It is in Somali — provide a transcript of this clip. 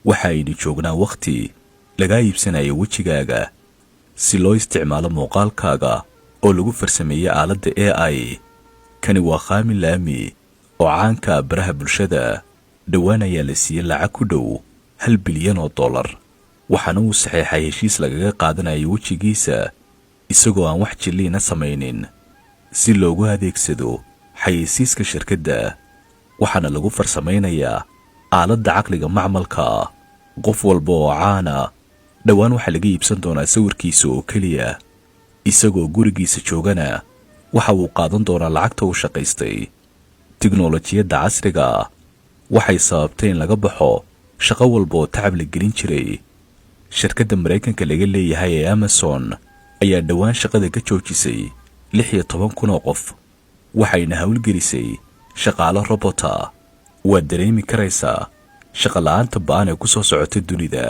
waxaynu joognaa waqti laga iibsanayo wejigaaga si loo isticmaalo muuqaalkaaga oo lagu farsameeyo aaladda AI. kani waa Khami Lami oo caanka baraha bulshada. dhowaan ayaa la siiyey lacag ku dhow $1 bilyan waxaana uu saxeexay heshiis lagaga qaadanayo wejigiisa isagoo aan wax jilliina samaynin si loogu adeegsado xayeysiiska shirkadda. waxaana lagu farsamaynayaa aaladda caqliga macmalka. qof walba oo caana dhowaan waxaa laga iibsan doonaa sawirkiisa oo keliya isagoo gurigiisa joogana waxa uu qaadan doonaa lacagta uu shaqaystay. tiknoolajiyadda casriga waxay sababtay in laga baxo shaqo walba oo tacab la gelin jiray. shirkadda Mareykanka laga leeyahay ee Amazon ayaa dhowaan shaqada ka joojisay 16,000 oo qof waxayna hawlgelisay shaqaale robota. waad dareemi karaysaa shaqo la'aanta ba'an ee ku soo socota dunida.